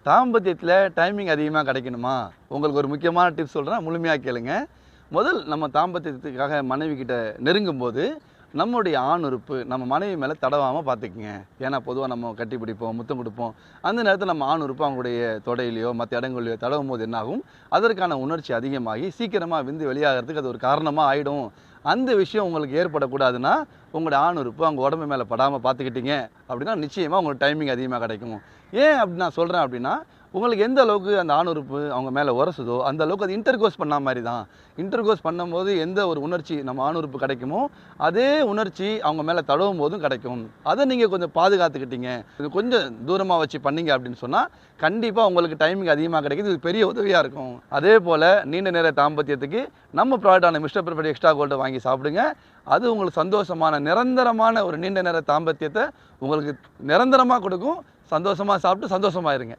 தாம்பத்தியத்தில் timing அதிகமாக கிடைக்கணுமா? உங்களுக்கு ஒரு முக்கியமான டிப்ஸ் சொல்கிறேன், முழுமையாக கேளுங்க. நம்ம தாம்பத்தியத்துக்காக மனைவி கிட்ட நெருங்கும்போது நம்முடைய ஆண் உறுப்பு நம்ம மனைவி மேலே தடவாமல் பார்த்துக்குங்க. ஏன்னா பொதுவாக நம்ம கட்டி பிடிப்போம், முத்தம் கொடுப்போம். அந்த நேரத்தில் நம்ம ஆண் உறுப்பு அவங்களுடைய தொடையிலையோ மற்ற இடங்கள்லையோ தடவும் போது என்னாகும், அதற்கான உணர்ச்சி அதிகமாகி சீக்கிரமாக விந்து வெளியாகிறதுக்கு அது ஒரு காரணமாக ஆகிடும். அந்த விஷயம் உங்களுக்கு ஏற்படக்கூடாதுன்னா உங்களோட ஆண் உறுப்பு அவங்க உடம்பு மேலே படாமல் பார்த்துக்கிட்டீங்க அப்படின்னா நிச்சயமாக உங்களுக்கு டைமிங் அதிகமாக கிடைக்கும். ஏன் அப்படி நான் சொல்கிறேன் அப்படின்னா, உங்களுக்கு எந்த அளவுக்கு அந்த ஆண் உறுப்பு அவங்க மேலே உரசுதோ அந்த அளவுக்கு அது இன்டர்கோர்ஸ் பண்ண மாதிரி தான். இன்டர்கோர்ஸ் பண்ணும்போது எந்த ஒரு உணர்ச்சி நம்ம ஆண் உறுப்பு கிடைக்குமோ அதே உணர்ச்சி அவங்க மேலே தடவும் போதும் கிடைக்கும். அதை நீங்கள் கொஞ்சம் பாதுகாத்துக்கிட்டீங்க, இது கொஞ்சம் தூரமாக வச்சு பண்ணீங்க அப்படின்னு சொன்னால் கண்டிப்பாக உங்களுக்கு டைமிங் அதிகமாக கிடைக்குது. இது பெரிய உதவியாக இருக்கும். அதே போல் நீண்ட நேர தாம்பத்தியத்துக்கு நம்ம ப்ராடக்டான மிஸ்டர் பெர்ஃபெக்ட் எக்ஸ்ட்ரா கோல்டை வாங்கி சாப்பிடுங்க. அது உங்களுக்கு சந்தோஷமான நிரந்தரமான ஒரு நீண்ட நேர தாம்பத்தியத்தை உங்களுக்கு நிரந்தரமாக கொடுக்கும். சந்தோஷமாக சாப்பிட்டு சந்தோஷமாக இருங்க.